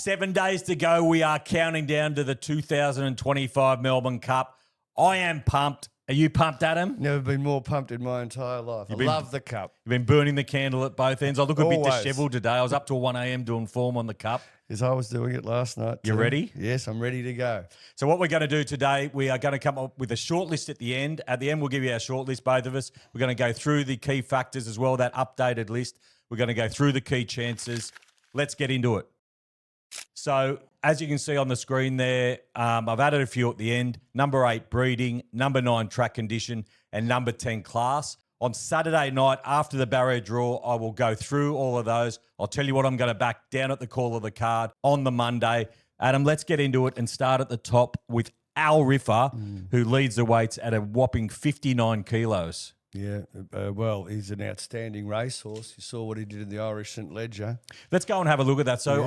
7 days to go. We are counting down to the 2025 Melbourne Cup. I am pumped. Are you pumped, Adam? Never been more pumped in my entire life. I love the Cup. You've been burning the candle at both ends. I look a bit Always. dishevelled today. I was up till 1 a.m. doing form on the Cup. As I was doing it last night. You ready? Yes, I'm ready to go. So what we're going to do today, we are going to come up with a shortlist at the end. At the end, we'll give you our shortlist, both of us. We're going to go through the key factors as well, that updated list. We're going to go through the key chances. Let's get into it. So as you can see on the screen there, I've added a few at the end. Number 8, breeding. Number 9, track condition. And number 10, class. On Saturday night, after the barrier draw, I will go through all of those. I'll tell you what I'm going to back down at the call of the card on the Monday. Adam, let's get into it and start at the top with Al Riffa, who leads the weights at a whopping 59 kilos. Yeah, well, he's an outstanding racehorse. You saw what he did in the Irish St. Ledger. Let's go and have a look at that. So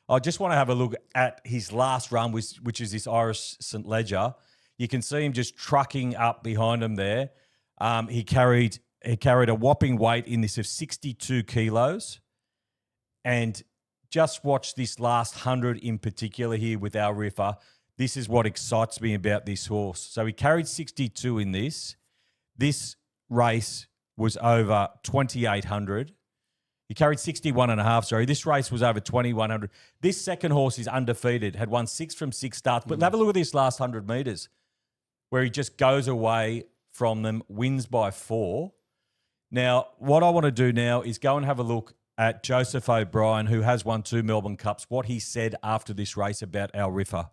I just want to have a look at his last run, which is this Irish St. Ledger. You can see him just trucking up behind him there. He carried a whopping weight in this of 62 kilos. And just watch this last 100 in particular here with Al Riffa. This is what excites me about this horse. So he carried 62 in this. This race was over 2,800. He carried 61.5, sorry. This race was over 2,100. This second horse is undefeated, had won 6 from 6 starts. But have a look at this last 100 metres where he just goes away from them, wins by 4. Now, what I want to do now is go and have a look at Joseph O'Brien, who has won 2 Melbourne Cups, what he said after this race about Al Riffa.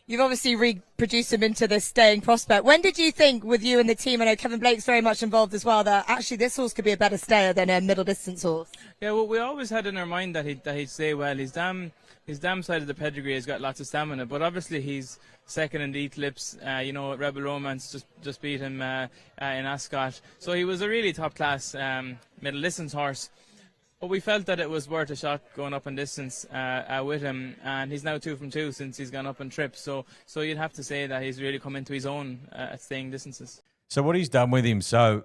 You've obviously reproduced him into this staying prospect. When did you think, with you and the team, I know Kevin Blake's very much involved as well, that actually this horse could be a better stayer than a middle distance horse? Yeah, well, we always had in our mind that he'd stay well. His dam side of the pedigree has got lots of stamina, but obviously he's second in the Eclipse. Rebel Romance just beat him in Ascot. So he was a really top class middle distance horse. But we felt that it was worth a shot going up in distance with him, and he's now 2 from 2 since he's gone up in trips. So you'd have to say that he's really come into his own at staying distances. So what he's done with him, so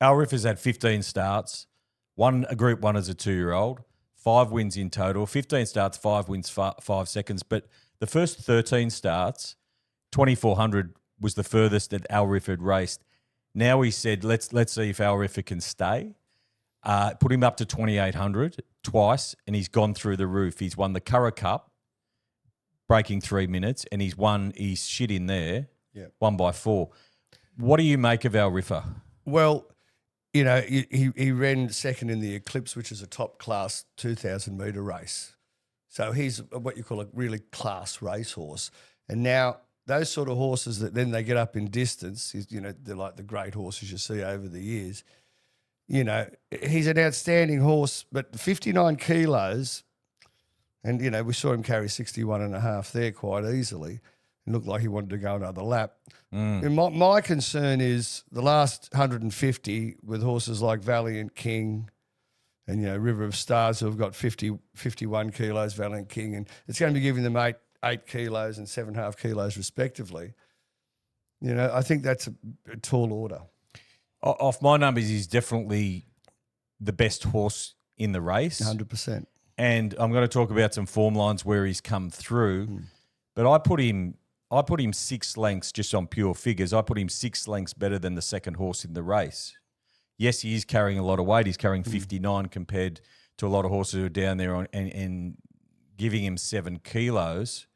Al Riffa's had 15 starts, won a Group 1 as a 2-year-old, 5 wins in total, 15 starts, 5 wins, 5 seconds. But the first 13 starts, 2,400 was the furthest that Al Riffa had raced. Now he said, let's see if Al Riffa can stay. Put him up to 2,800 twice, and he's gone through the roof. He's won the Curragh Cup, breaking 3 minutes, and he's won his shit in there, 1 by 4. What do you make of Al Riffa? Well, he ran second in the Eclipse, which is a top-class 2,000-metre race. So he's what you call a really class racehorse. And now those sort of horses that then they get up in distance, they're like the great horses you see over the years. He's an outstanding horse, but 59 kilos, and, we saw him carry 61.5 there quite easily. It looked like he wanted to go another lap. And my concern is the last 150 with horses like Valiant King and, River of Stars, who have got 51 kilos, Valiant King, and it's going to be giving them 8 kilos and 7.5 kilos respectively. I think that's a tall order. Off my numbers, he's definitely the best horse in the race. 100%. And I'm going to talk about some form lines where he's come through. But I put him 6 lengths just on pure figures. I put him 6 lengths better than the second horse in the race. Yes, he is carrying a lot of weight. He's carrying 59 compared to a lot of horses who are down there and giving him 7 kilos.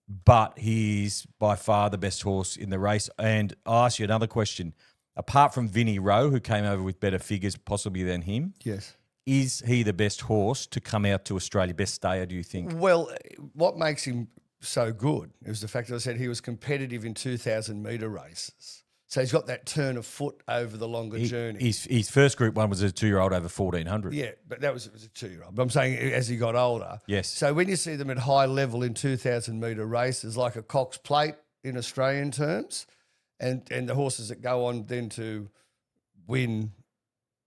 But he's by far the best horse in the race. And I'll ask you another question. Apart from Vinnie Rowe, who came over with better figures possibly than him, yes, is he the best horse to come out to Australia, best stayer, do you think? Well, what makes him so good is the fact that I said he was competitive in 2,000-metre races. So he's got that turn of foot over the longer journey. His first Group 1 was a 2-year-old over 1,400. Yeah, but it was a 2-year-old. But I'm saying as he got older. Yes. So when you see them at high level in 2,000-metre races, like a Cox Plate in Australian terms, and the horses that go on then to run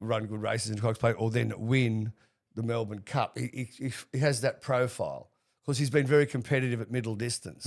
good races in Cox Plate or then win the Melbourne Cup, he has that profile because he's been very competitive at middle distance.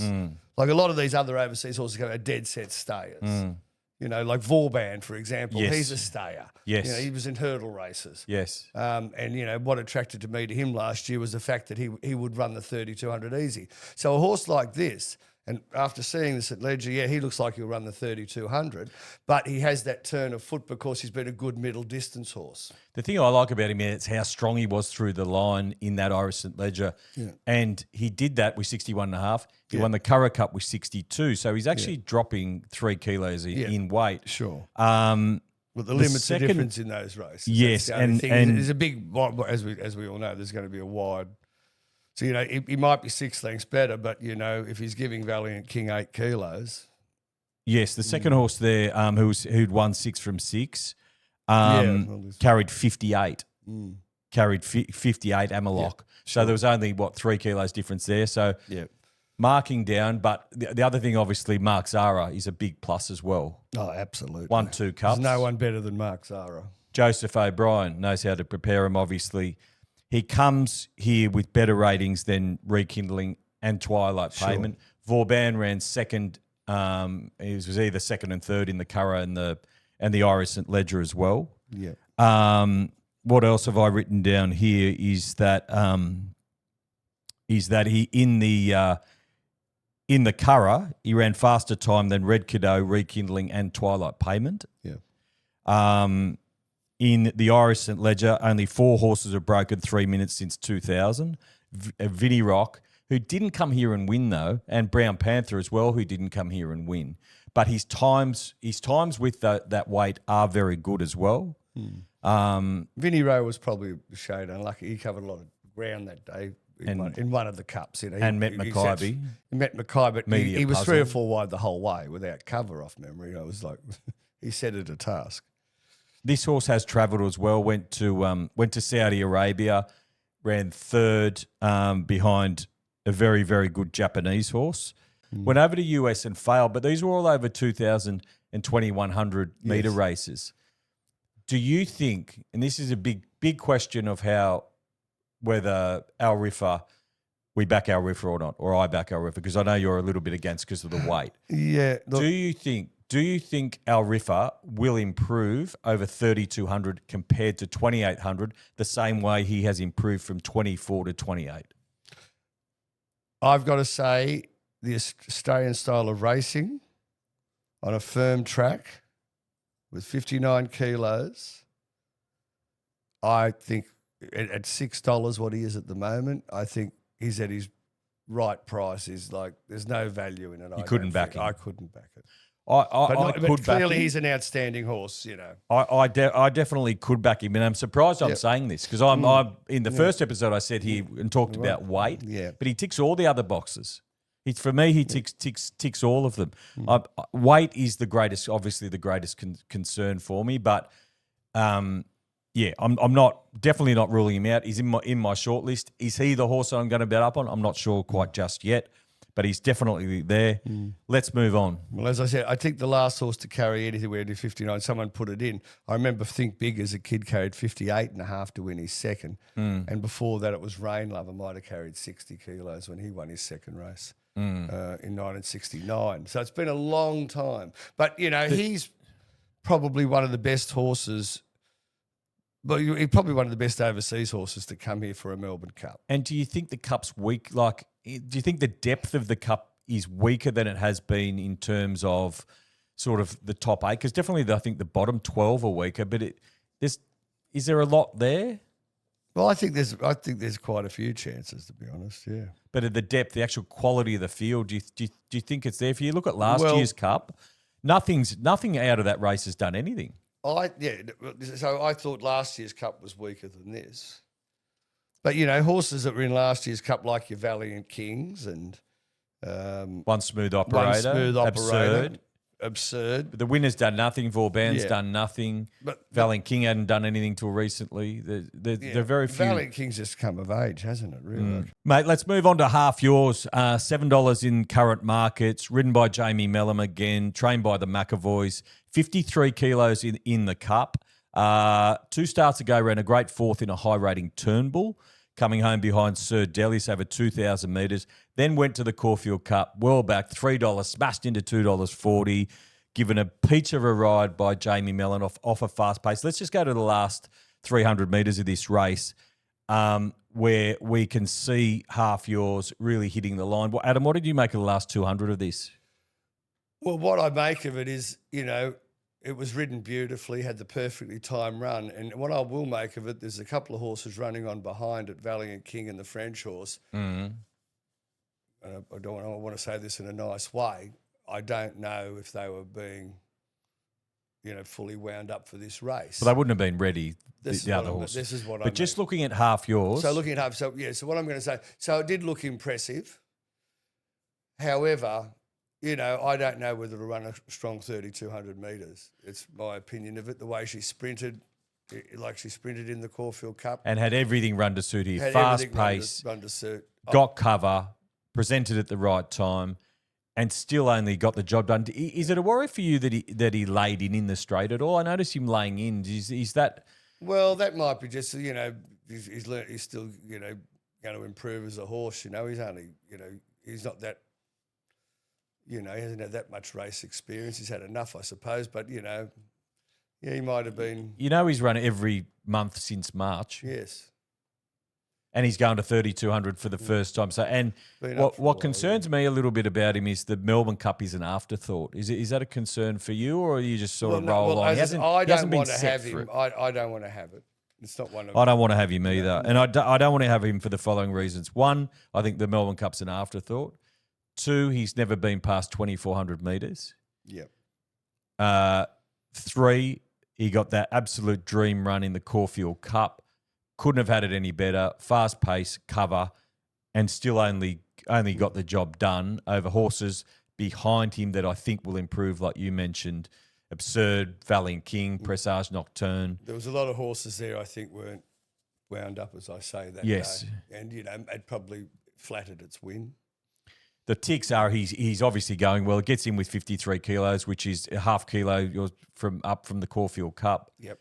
Like a lot of these other overseas horses are dead set stayers. You know, like Vauban, for example, Yes. he's a stayer. Yes. You know, he was in hurdle races. Yes. And, you know, what attracted to me to him last year was the fact that he would run the 3,200 easy. So a horse like this, and after seeing this at Ledger, yeah, he looks like he'll run the 3,200, but he has that turn of foot because he's been a good middle distance horse. The thing I like about him is how strong he was through the line in that Iris St Ledger. Yeah. And he did that with 61.5. He won the Curragh Cup with 62. So he's actually dropping 3 kilos in weight. Sure. Um, But the limits are difference in those races. Yes, That's the only thing. and There's a big, as we all know, there's going to be a wide. So, you know, he might be 6 lengths better, but, you know, if he's giving Valiant King 8 kilos. yes, the second horse there who'd won 6 from 6 well, carried 58. Carried 58 Amalok. So there was only, 3 kilos difference there. So marking down. But the other thing, obviously, Mark Zara is a big plus as well. Oh, absolutely. 1-2 cups. There's no one better than Mark Zara. Joseph O'Brien knows how to prepare him, obviously. He comes here with better ratings than Rekindling and Twilight Payment. Vauban ran second. He was either second and third in the Curragh and the Iris St Ledger as well. Yeah. What else have I written down here is that he in the Curragh he ran faster time than Red Cadeau, Rekindling, and Twilight Payment. Yeah. In the Iris St Ledger, only 4 horses have broken 3 minutes since 2000. Vinnie Rock, who didn't come here and win though, and Brown Panther as well, who didn't come here and win. But his times with that weight are very good as well. Vinnie Rowe was probably a shade unlucky. He covered a lot of ground that day in one of the cups. You know, and met Mackay. He met Mackay, but Media he was puzzle. 3 or 4 wide the whole way without cover off memory. I was like, he set it a task. This horse has travelled as well. Went to Saudi Arabia, ran third behind a very, very good Japanese horse. Went over to US and failed, but these were all over 2,000 and 2,100 metre races. Do you think, and this is a big question of whether our Riffa, we back our Riffa or not, or I back our Riffa, because I know you're a little bit against because of the weight. Yeah. Look, Do you think our Riffa will improve over 3,200 compared to 2,800 the same way he has improved from 24 to 28? I've got to say the Australian style of racing on a firm track with 59 kilos, I think at $6 what he is at the moment, I think he's at his right price. Is like there's no value in it. You couldn't back him. I couldn't back it. But clearly he's an outstanding horse, you know. I definitely could back him, and I'm surprised I'm saying this because I'm in the first episode I said here and talked about weight, but he ticks all the other boxes. For me, he ticks all of them. Weight is the greatest, obviously the greatest concern for me, but I'm definitely not ruling him out. He's in my shortlist. Is he the horse that I'm going to bet up on? I'm not sure quite just yet. But he's definitely there. Let's move on. Well, as I said, I think the last horse to carry anywhere near 59, someone put it in. I remember Think Big as a kid carried 58.5 to win his second. And before that, it was Rain Lover might have carried 60 kilos when he won his second race in 1969. So it's been a long time. But, you know, he's probably one of the best horses. But he's probably one of the best overseas horses to come here for a Melbourne Cup. And do you think the Cup's weak? Like, do you think the depth of the Cup is weaker than it has been in terms of sort of the top 8? Because definitely I think the bottom 12 are weaker, but is there a lot there? Well, I think there's quite a few chances, to be honest, yeah. But at the depth, the actual quality of the field, do you think it's there? If you look at last year's Cup, nothing out of that race has done anything. So I thought last year's Cup was weaker than this. But, you know, horses that were in last year's Cup, like your Valiant Kings and One Smooth Operator, Absurde. But the winner's done nothing. Vauban's done nothing. But Valiant King hadn't done anything till recently. They're very few. Valiant King's just come of age, hasn't it, really? Mate, let's move on to half yours. $7 in current markets, ridden by Jamie Mellum again, trained by the McAvoys, 53 kilos in the Cup. 2 starts ago, ran a great fourth in a high-rating Turnbull, coming home behind Sir Delis over 2,000 metres. Then went to the Caulfield Cup, well back, $3, smashed into $2.40. given a peach of a ride by Jamie Mellon off a fast pace. Let's just go to the last 300 metres of this race, where we can see Half Yours really hitting the line. Well, Adam, what did you make of the last 200 of this? Well, what I make of it is, it was ridden beautifully, had the perfectly timed run. And what I will make of it, there's a couple of horses running on behind it, Valiant King and the French horse. Mm-hmm. And I want to say this in a nice way. I don't know if they were being, fully wound up for this race. Well, they wouldn't have been ready, the other horses. This is what I But just looking at Half Yours. So looking at Half, so what I'm going to say, so it did look impressive. However, I don't know whether to run a strong 3,200 metres. It's my opinion of it, the way she sprinted, like she sprinted in the Caulfield Cup. And had everything run to suit here. Fast pace, run to suit. Got cover, presented at the right time, and still only got the job done. Is it a worry for you that he laid in the straight at all? I noticed him laying in. Is that... Well, that might be just, he's learnt, he's still, going to improve as a horse. He's only, he's not that... he hasn't had that much race experience. He's had enough, I suppose. But, he might have been... he's run every month since March. Yes. And he's going to 3,200 for the first time. So, and what concerns me a little bit about him is the Melbourne Cup is an afterthought. Is that a concern for you, or are you just sort of roll on? I don't want to have him. I don't want to have it. It's not one of... I don't want to have him either. And I don't want to have him for the following reasons. One, I think the Melbourne Cup's an afterthought. Two, he's never been past 2,400 metres. Yep. Three, he got that absolute dream run in the Caulfield Cup. Couldn't have had it any better. Fast pace, cover, and still only got the job done over horses behind him that I think will improve, like you mentioned. Absurde, Valiant King, Presage Nocturne. There was a lot of horses there I think weren't wound up, as I say, that yes. day. And, it probably flattered its win. The ticks are he's obviously going well. It gets in with 53 kilos, which is a half kilo from the Caulfield Cup. Yep.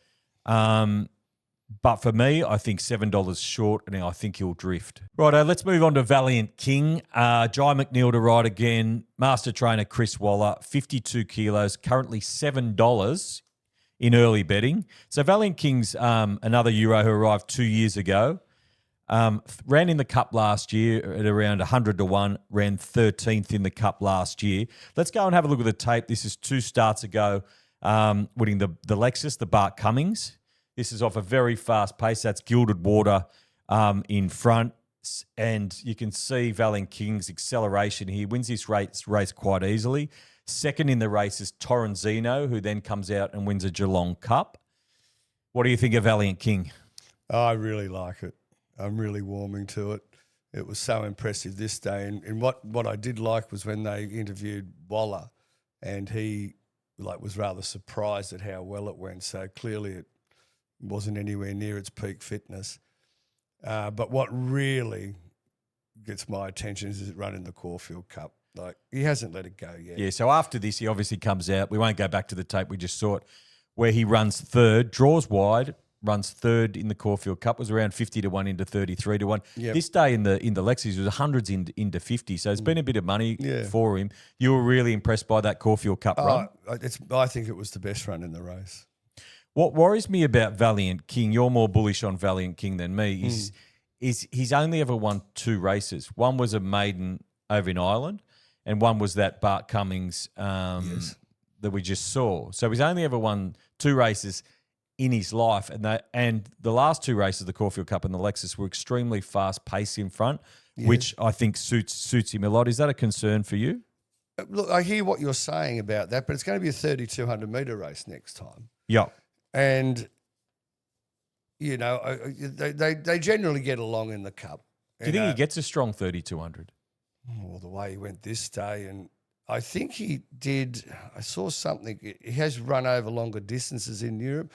But for me, I think $7 short, and I think he'll drift. Righto, let's move on to Valiant King. Jai McNeil to ride again. Master trainer Chris Waller, 52 kilos, currently $7 in early betting. So Valiant King's another Euro who arrived 2 years ago. Ran in the Cup last year at around 100 to 1, ran 13th in the Cup last year. Let's go and have a look at the tape. This is 2 starts ago, winning the Lexus, the Bart Cummings. This is off a very fast pace. That's Gilded Water in front. And you can see Valiant King's acceleration here. Wins this race quite easily. Second in the race is Torrenzino, who then comes out and wins a Geelong Cup. What do you think of Valiant King? I really like it. I'm really warming to it. It was so impressive this day. And what I did like was when they interviewed Waller, and he was rather surprised at how well it went. So clearly it wasn't anywhere near its peak fitness. But what really gets my attention is it running the Caulfield Cup. He hasn't let it go yet. Yeah, so after this, he obviously comes out. We won't go back to the tape. We just saw it where he runs third, draws wide, runs third in the Caulfield Cup, was around 50 to 1 into 33 to 1. Yep. This day in the Lexus was hundreds into 50, so it's been a bit of money for him. You were really impressed by that Caulfield Cup run? I think it was the best run in the race. What worries me about Valiant King, you're more bullish on Valiant King than me, is he's only ever won 2 races. One was a maiden over in Ireland, and one was that Bart Cummings that we just saw. So he's only ever won 2 races in his life, and the last 2 races, the Caulfield Cup and the Lexus, were extremely fast pace in front, which I think suits him a lot. Is that a concern for you? Look, I hear what you're saying about that, but it's going to be a 3,200 metre race next time. Yeah. And, they generally get along in the Cup. Do you think he gets a strong 3,200? Well, the way he went this day, and I think he did. I saw something. He has run over longer distances in Europe.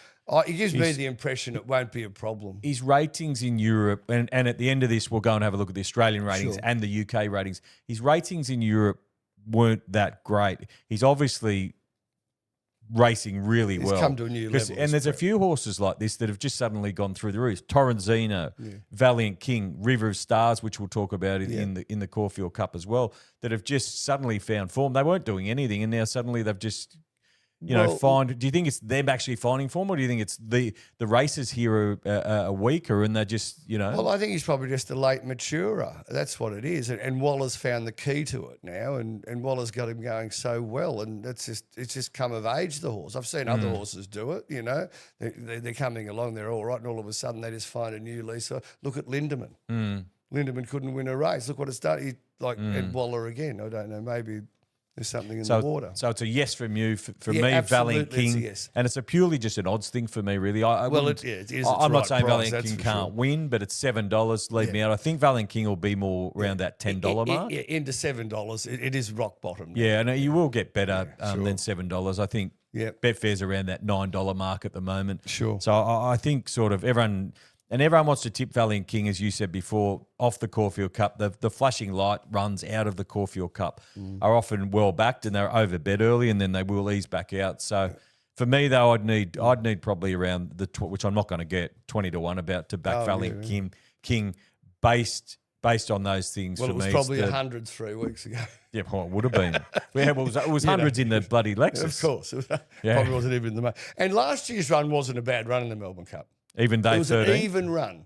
It gives me the impression it won't be a problem. His ratings in Europe, and at the end of this, we'll go and have a look at the Australian ratings and the UK ratings. His ratings in Europe weren't that great. He's obviously racing really well. He's come to a new level. And there's a few horses like this that have just suddenly gone through the roof. Torrenzino, Valiant King, River of Stars, which we'll talk about in the Caulfield Cup as well, that have just suddenly found form. They weren't doing anything, and now suddenly they've just find? Do you think it's them actually finding form, or do you think it's the races here are weaker and they're just, Well, I think he's probably just a late maturer. That's what it is. And Waller's found the key to it now, and Waller's got him going so well. And it's just come of age, the horse. I've seen other horses do it, They're coming along, they're all right, and all of a sudden they just find a new lease. Look at Lindemann. Lindemann couldn't win a race. Look what it's done. And Waller again. I don't know, maybe there's something in the water. So it's a yes from you. For me, absolutely, Valiant King. it's a yes. And it's a purely just an odds thing for me, really. It is. I'm not saying price, Valiant King can't win, but it's $7. Leave me out. I think Valiant King will be more around that $10 mark. Into $7. It is rock bottom. Yeah, and you will get better than $7. I think Betfair's around that $9 mark at the moment. Sure. So I think sort of everyone wants to tip Valiant King, as you said before, off the Caulfield Cup. The flashing light runs out of the Caulfield Cup are often well backed, and they're overbet early, and then they will ease back out. So for me, though, I'd need probably around which I'm not going to get, 20-1 about to back Valiant King based on those things. Well, for it was me, probably 100 3 weeks ago. Yeah, well, it would have been. It was hundreds in the bloody Lexus. Of course. Probably wasn't even the money. And last year's run wasn't a bad run in the Melbourne Cup. Even day 13? It was an even run.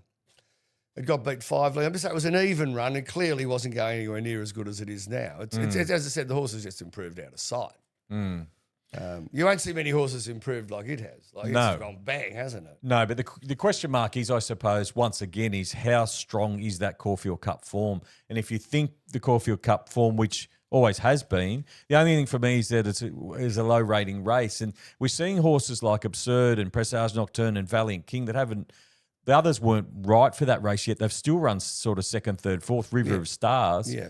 It got beat 5. I'm just saying it was an even run. It clearly wasn't going anywhere near as good as it is now. It's as I said, the horse has just improved out of sight. You won't see many horses improved like it has. It's just gone bang, hasn't it? No, but the question mark is, I suppose, once again, is how strong is that Caulfield Cup form? And if you think the Caulfield Cup form, which always has been, the only thing for me is that it's a low rating race. And we're seeing horses like Absurde and Presage Nocturne and Valiant King that the others weren't right for that race yet. They've still run sort of second, third, fourth, River of Stars. Yeah.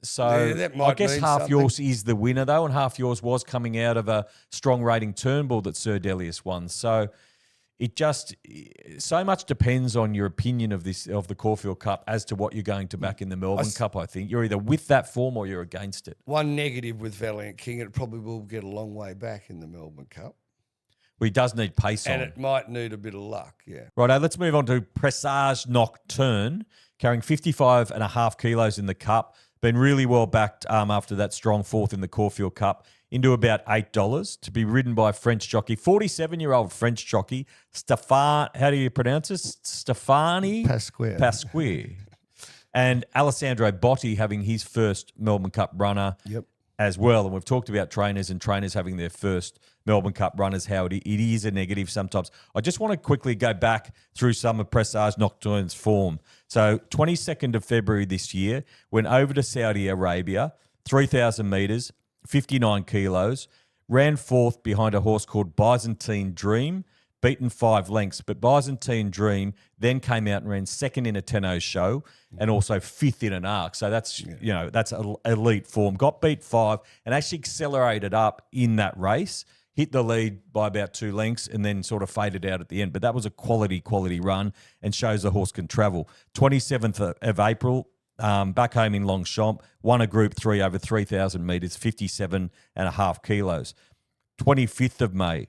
So that might I guess mean half something. yours is the winner, though, and half yours was coming out of a strong rating Turnbull that Sir Delius won. So it just so much depends on your opinion of the Caulfield Cup as to what you're going to back in the Melbourne Cup. I think you're either with that form or you're against it. One negative with Valiant King, it probably will get a long way back in the Melbourne Cup. Well, he does need pace And on. it might need a bit of luck, yeah. Righto, let's move on to Presage Nocturne, carrying 55.5 kilos in the Cup. Been really well backed after that strong fourth in the Caulfield Cup, into about $8 to be ridden by French jockey, 47-year-old French jockey, how do you pronounce this? Stefani Pasquier. And Alessandro Botti having his first Melbourne Cup runner as well. And we've talked about trainers having their first Melbourne Cup runners, how it is a negative sometimes. I just want to quickly go back through some of Presage Nocturne's form. So 22nd of February this year, went over to Saudi Arabia, 3,000 metres, 59 kilos, ran fourth behind a horse called Byzantine Dream, beaten 5 lengths. But Byzantine Dream then came out and ran second in a 10-0 show and also fifth in an arc. So that's, that's elite form. Got beat 5 and actually accelerated up in that race, hit the lead by about 2 lengths and then sort of faded out at the end. But that was a quality run and shows the horse can travel. 27th of April, back home in Longchamp, won a Group 3 over 3,000 metres, 57.5 kilos. 25th of May,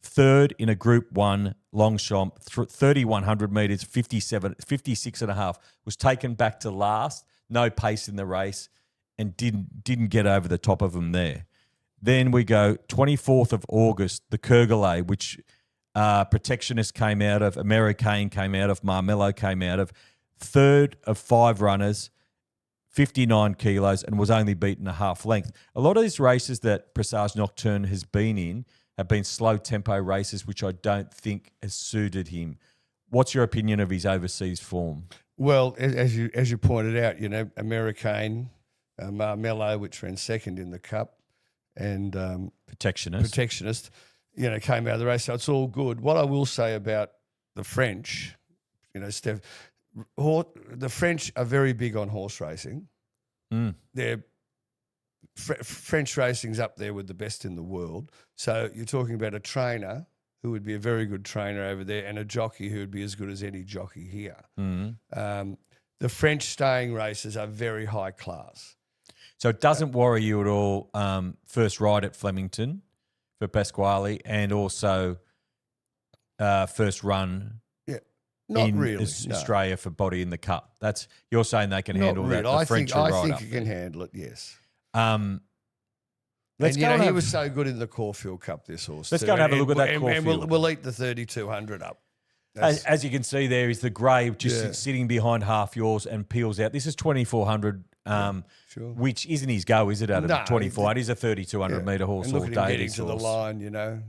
third in a Group 1 Longchamp, 3,100 metres, 56.5, was taken back to last, no pace in the race, and didn't get over the top of them there. Then we go 24th of August, the Curragh, which Protectionist came out of, Americane came out of, Marmello came out of, third of 5 runners, 59 kilos, and was only beaten a half length. A lot of these races that Presage Nocturne has been in have been slow tempo races, which I don't think has suited him. What's your opinion of his overseas form? Well, as you pointed out, Americane, Marmello, which ran second in the Cup, and Protectionist, came out of the race. So it's all good. What I will say about the French, Steph, the French are very big on horse racing. French racing's up there with the best in the world. So you're talking about a trainer who would be a very good trainer over there and a jockey who would be as good as any jockey here. The French staying races are very high class. So it doesn't worry you at all, first ride at Flemington for Pasquale and also first run Not in really, Australia for Body in the Cup. You're saying they can handle that, the I French think are right I up think you there. can handle it, yes. Let's and, go you know, and he have- was so good in the Caulfield Cup, this horse. Let's too. go and have a look at that And Caulfield. we'll eat the 3,200 up. As you can see there is the grey just Yeah. sitting behind half yours and peels out. This is 2,400, sure. which isn't his go, is it, Adam? No, 24. It is a 3,200 Yeah. metre horse And look all at him day. getting This to the horse. line, you know.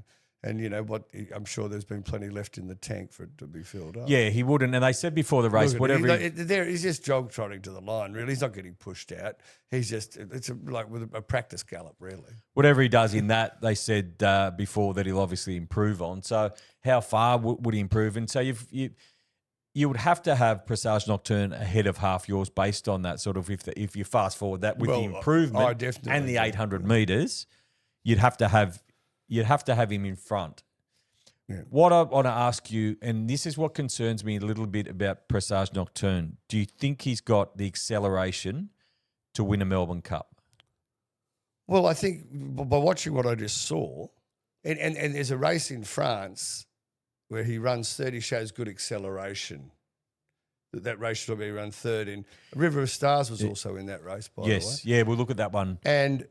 And you know what? I'm sure there's been plenty left in the tank for it to be filled up. Yeah, he wouldn't. And they said before the race, Look at whatever. him. He's just jog trotting to the line. Really, he's not getting pushed out. He's just like with a practice gallop, really. Whatever he does in that, they said before that he'll obviously improve on. So how far would he improve? And so you would have to have Presage Nocturne ahead of half yours based on that sort of if you fast forward that with the improvement I definitely and the do. 800 metres, you'd have to have him in front. Yeah. What I want to ask you, and this is what concerns me a little bit about Presage Nocturne, do you think he's got the acceleration to win a Melbourne Cup? Well, I think by watching what I just saw, and there's a race in France where he runs 30, shows good acceleration. That race should be run third in. River of Stars was also in that race, by the way. Yes, yeah, we'll look at that one. And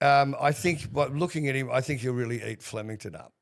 I think, looking at him, I think he'll really eat Flemington up.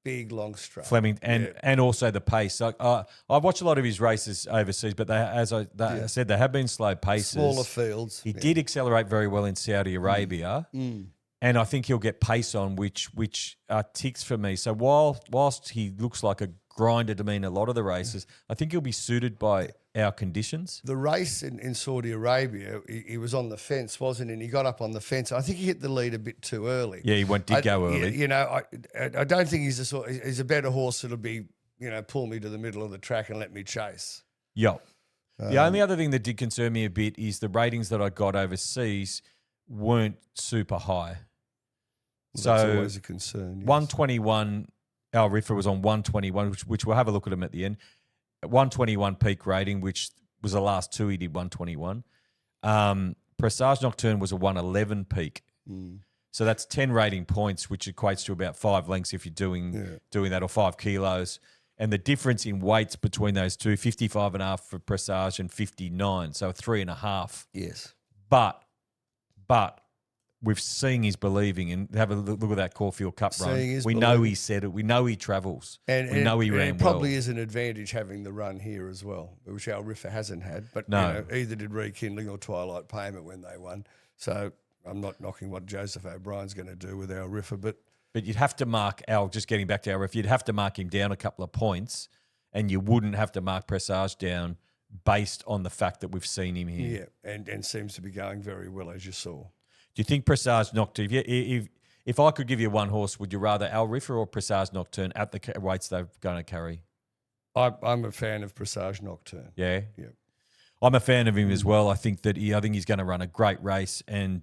Big, long straight. Fleming and also the pace. Like, I've watched a lot of his races overseas, but I said, they have been slow paces. Smaller fields. He did accelerate very well in Saudi Arabia, and I think he'll get pace on, which ticks for me. So whilst he looks like a grinder to me in a lot of the races, I think he'll be suited by our conditions. The race in Saudi Arabia, he was on the fence, wasn't he? And he got up on the fence. I think he hit the lead a bit too early. Yeah, he did go early. You know, I don't think he's a better horse that'll be, you know, pull me to the middle of the track and let me chase. Yeah. The only other thing that did concern me a bit is the ratings that I got overseas weren't super high. Well, So that's always a concern. Yes. 121, our Riffa was on 121, which we'll have a look at him at the end. 121 peak rating, which was the last two he did 121. Presage Nocturne was a 111 peak. So that's 10 rating points, which equates to about 5 lengths if you're doing that, or 5 kilos. And the difference in weights between those two, 55.5 for Presage and 59, so 3.5. Yes. But we've seen he's believing, and have a look at that Caulfield Cup run. We know he said it. We know he travels. We know he ran it probably well. is an advantage having the run here as well, which our Riffa hasn't had. But No. you know, either did Rekindling or Twilight Payment when they won. So I'm not knocking what Joseph O'Brien's going to do with our Riffa, but But you'd have to mark just getting back to our ref, you'd have to mark him down a couple of points, and you wouldn't have to mark Presage down based on the fact that we've seen him here. yeah, and seems to be going very well, as you saw. Do you think Presage Nocturne, if I could give you one horse, would you rather Al Riffa or Presage Nocturne at the weights they're going to carry? I'm a fan of Presage Nocturne. Yeah? Yeah. I'm a fan of him as well. I think he's going to run a great race, and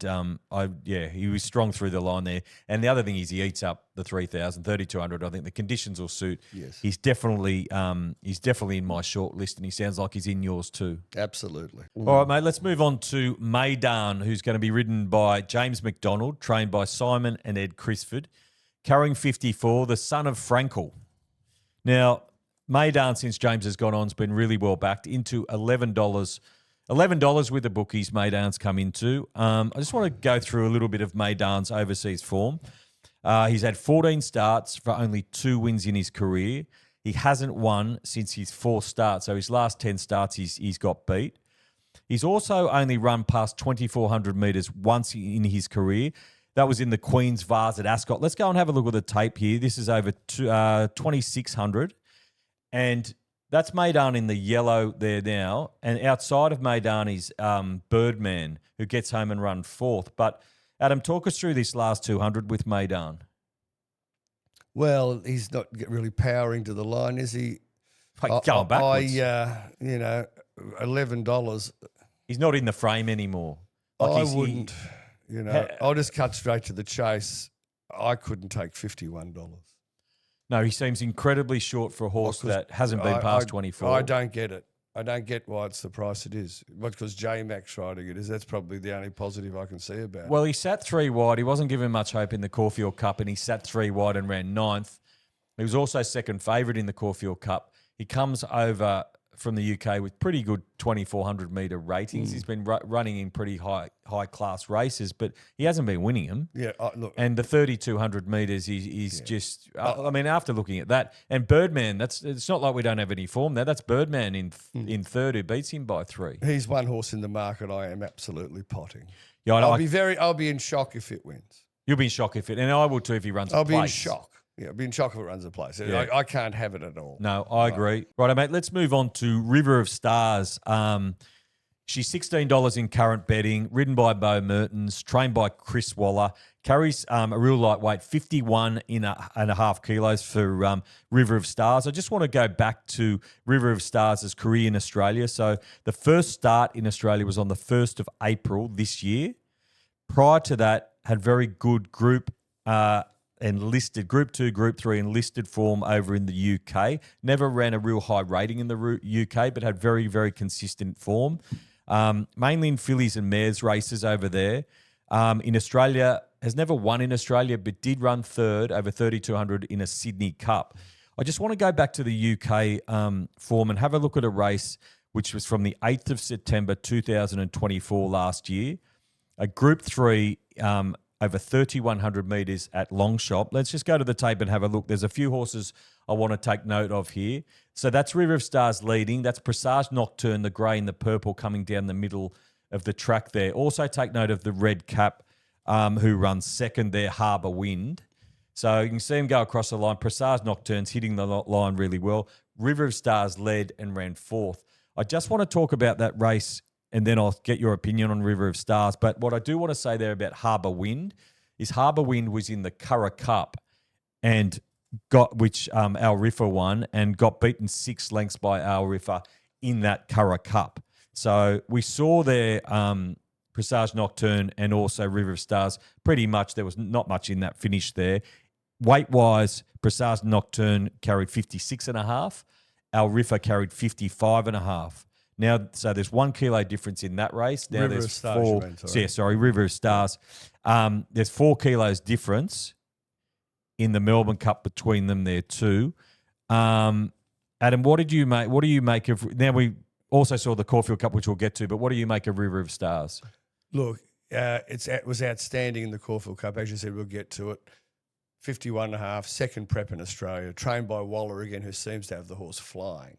he was strong through the line there. And the other thing is he eats up the 3,000, 3,200. I think the conditions will suit. Yes. He's definitely in my short list, and he sounds like he's in yours too. Absolutely. All right, mate. Let's move on to Maidan, who's going to be ridden by James McDonald, trained by Simon and Ed Crisford, carrying 54, the son of Frankel. Now, Maidan, since James has gone on, has been really well backed into $11. $11 with the bookies Maidan's come into. I just want to go through a little bit of Maidan's overseas form. He's had 14 starts for only 2 wins in his career. He hasn't won since his 4th start, so his last 10 starts he's got beat. He's also only run past 2,400 metres once in his career. That was in the Queen's Vase at Ascot. Let's go and have a look at the tape here. This is over 2,600. And that's Maidan in the yellow there now. And outside of Maidan is Birdman, who gets home and run 4th. But, Adam, talk us through this last 200 with Maidan. Well, he's not really powering to the line, is he? Going backwards. $11. He's not in the frame anymore. I wouldn't. I'll just cut straight to the chase. I couldn't take $51. No, he seems incredibly short for a horse that hasn't been past 24. I don't get it. I don't get why it's the price it is. Because J-Mac's riding it is. That's probably the only positive I can see about it. Well, he sat 3 wide. He wasn't given much hope in the Caulfield Cup, and he sat 3 wide and ran 9th. He was also second favourite in the Caulfield Cup. He comes over from the UK with pretty good 2,400 metre ratings. He's been running in pretty high class races, but he hasn't been winning them. Yeah, look. And the 3,200 metres is just. I mean, after looking at that, and Birdman, it's not like we don't have any form there. That's Birdman in third, who beats him by 3. He's one horse in the market I am absolutely potting. Yeah, I'll be in shock if it wins. You'll be in shock if it, and I will too if he runs. I'll be in shock. Yeah, I'll be in shock if it runs a place. Yeah. I can't have it at all. No, I agree. Right, mate, let's move on to River of Stars. She's $16 in current betting, ridden by Bo Mertens, trained by Chris Waller, carries a real lightweight, 51.5 kilos for River of Stars. I just want to go back to River of Stars' career in Australia. So the first start in Australia was on the 1st of April this year. Prior to that, had very good group enlisted Group 2, Group 3 enlisted form over in the UK. Never ran a real high rating in the UK, but had very, very consistent form. Mainly in fillies and mares races over there. In Australia, has never won in Australia, but did run third over 3,200 in a Sydney Cup. I just want to go back to the UK form and have a look at a race which was from the 8th of September 2024 last year. A Group 3 over 3,100 metres at Longshop. Let's just go to the tape and have a look. There's a few horses I want to take note of here. So that's River of Stars leading. That's Presage Nocturne, the grey and the purple coming down the middle of the track there. Also take note of the red cap who runs second there, Harbour Wind. So you can see him go across the line. Presage Nocturne's hitting the line really well. River of Stars led and ran fourth. I just want to talk about that race and then I'll get your opinion on River of Stars. But what I do want to say there about Harbour Wind is Harbour Wind was in the Curragh Cup and which Al Riffa won and got beaten 6 lengths by Al Riffa in that Curragh Cup. So we saw there Presage Nocturne and also River of Stars. Pretty much there was not much in that finish there. Weight-wise, Presage Nocturne carried 56.5. Al Riffa carried 55.5. Now, so there's 1 kilo difference in that race. Now River there's of Stars, 4. River of Stars. There's 4 kilos difference in the Melbourne Cup between them there too. Adam, what do you make of? Now we also saw the Caulfield Cup, which we'll get to, but what do you make of River of Stars? Look, it was outstanding in the Caulfield Cup. As you said, we'll get to it. 51.5, second prep in Australia, trained by Waller again, who seems to have the horse flying.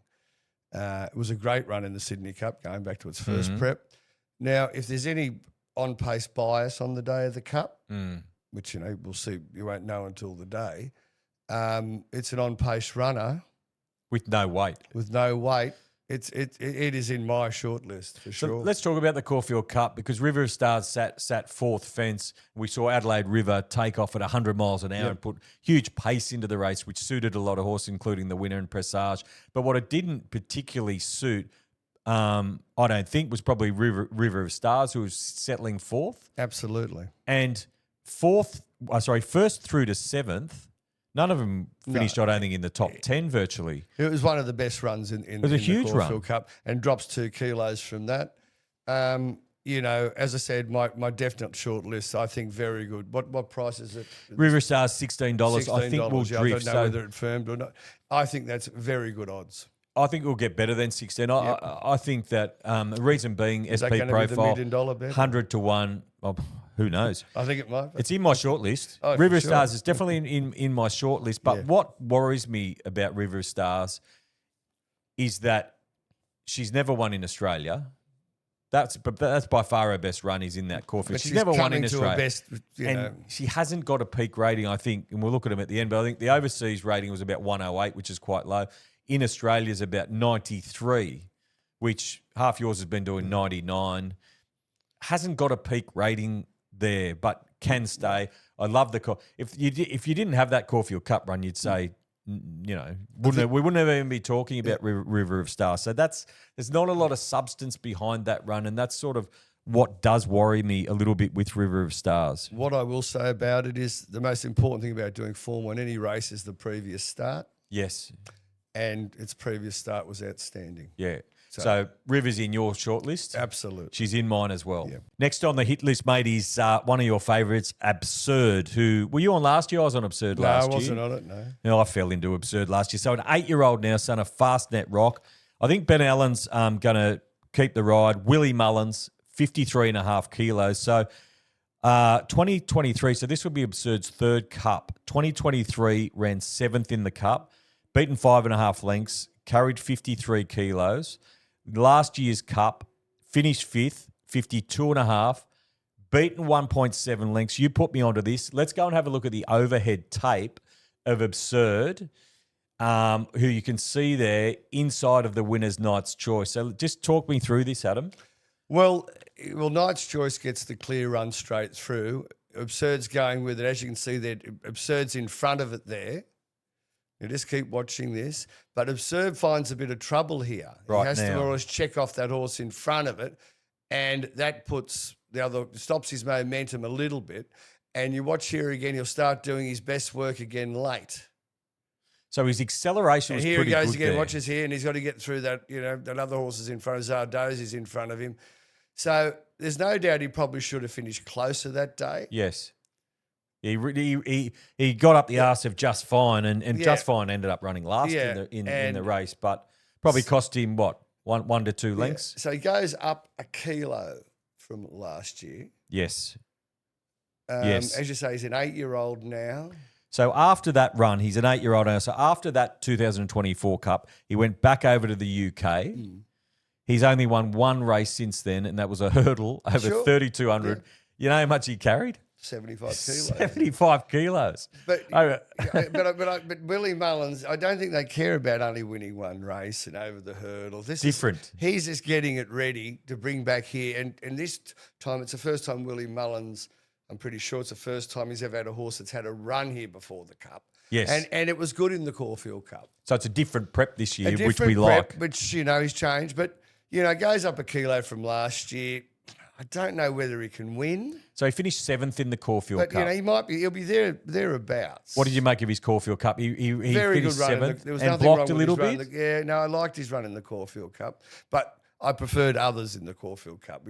It was a great run in the Sydney Cup, going back to its first prep. Now, if there's any on-pace bias on the day of the Cup, which, we'll see, you won't know until the day, it's an on-pace runner. With no weight. It is in my shortlist for sure. So let's talk about the Caulfield Cup because River of Stars sat fourth fence. We saw Adelaide River take off at 100 miles an hour and put huge pace into the race, which suited a lot of horses, including the winner and Presage. But what it didn't particularly suit, I don't think, was probably River of Stars, who was settling fourth. Absolutely. And first through to seventh, none of them finished, I don't think, in the top 10 virtually. It was one of the best runs in it was a huge the Caulfield run. Cup and drops 2 kilos from that. As I said, my definite short list, I think very good. What price is it? River Stars, $16. I think we'll drift. I don't know whether it firmed or not. I think that's very good odds. I think we'll get better than 16. I think that the reason being Is SP that going profile, to be the $1 million bet? 100 to 1. Oh, who knows? I think it might be. It's in my shortlist. Oh, River for Stars sure. is definitely in my shortlist. But what worries me about River Stars is that she's never won in Australia. That's by far her best run is in that Caulfield. But She's never won in coming to her Australia. best, She hasn't got a peak rating, I think, and we'll look at them at the end, but I think the overseas rating was about 108, which is quite low. In Australia is about 93, which half yours has been doing 99. Hasn't got a peak rating there, but can stay. I love the if you didn't have that Caulfield Cup run, you'd say, we wouldn't even be talking about River of Stars. So there's not a lot of substance behind that run, and that's sort of what does worry me a little bit with River of Stars. What I will say about it is the most important thing about doing form on any race is the previous start. Yes. And its previous start was outstanding. Yeah. So River's in your shortlist? Absolutely. She's in mine as well. Yeah. Next on the hit list, mate, is one of your favourites, Absurde, who... Were you on last year? I was on Absurde last year. No, I wasn't on it, no. No, I fell into Absurde last year. So an 8-year-old now, son of Fastnet Rock. I think Ben Allen's going to keep the ride. Willie Mullins, 53.5 kilos. So 2023, so this would be Absurde's third Cup. 2023 ran 7th in the Cup, beaten 5.5 lengths, carried 53 kilos. Last year's Cup, finished 5th, 52.5, beaten 1.7 lengths. You put me onto this. Let's go and have a look at the overhead tape of Absurde, who you can see there inside of the winner's Knight's Choice. So just talk me through this, Adam. Well, Knight's Choice gets the clear run straight through. Absurde's going with it. As you can see there, Absurde's in front of it there. You just keep watching this. But Absurde finds a bit of trouble here. Right he has now. to always check off that horse in front of it, and that stops his momentum a little bit. And you watch here again, he'll start doing his best work again late. So his acceleration was And here pretty he goes good again, there. watches here, and he's got to get through that, that other horse is in front of Zardoz is in front of him. So there's no doubt he probably should have finished closer that day. Yes. He got up the arse of Just Fine, and Just Fine ended up running last in the race, but probably cost him, what, 1 to 2 lengths? So he goes up a kilo from last year. Yes. As you say, he's an 8-year-old now. So after that run, he's an 8-year-old now. So after that 2024 Cup, he went back over to the UK. He's only won one race since then, and that was a hurdle over 3,200. Yeah. You know how much he carried? 75 kilos. 75 kilos. But Willie Mullins, I don't think they care about only winning one race and over the hurdle. He's just getting it ready to bring back here. And this time, it's the first time Willie Mullins, I'm pretty sure it's the first time he's ever had a horse that's had a run here before the Cup. Yes. And it was good in the Caulfield Cup. So it's a different prep this year, which different we prep, like. Which, he's changed. But, goes up a kilo from last year. I don't know whether he can win. So he finished 7th in the Caulfield Cup. But, he'll be thereabouts. What did you make of his Caulfield Cup? He Very finished good run. 7th There was and nothing blocked wrong a with little his bit. run. I liked his run in the Caulfield Cup, but I preferred others in the Caulfield Cup.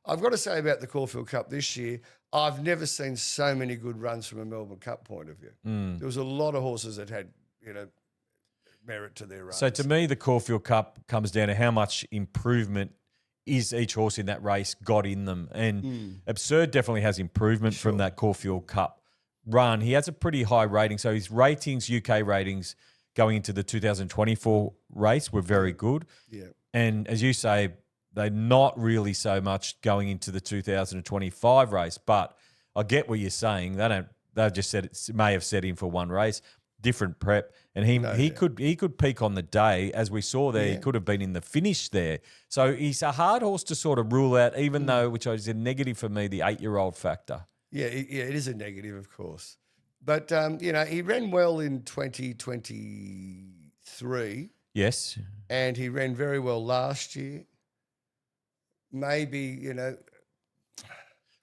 I've got to say about the Caulfield Cup this year, I've never seen so many good runs from a Melbourne Cup point of view. There was a lot of horses that had, merit to their runs. So to me, the Caulfield Cup comes down to how much improvement is each horse in that race got in them. And Absurde definitely has improvement from that Caulfield Cup run. He has a pretty high rating. So his ratings, UK ratings, going into the 2024 race were very good. Yeah. And as you say, they're not really so much going into the 2025 race. But I get what you're saying. They've just said it may have set him for one race, different prep, and he could peak on the day, as we saw there. He could have been in the finish there. So he's a hard horse to sort of rule out, even though, which is a negative for me, the 8-year-old factor. Yeah, it is a negative, of course. But he ran well in 2023. Yes. And he ran very well last year. Maybe,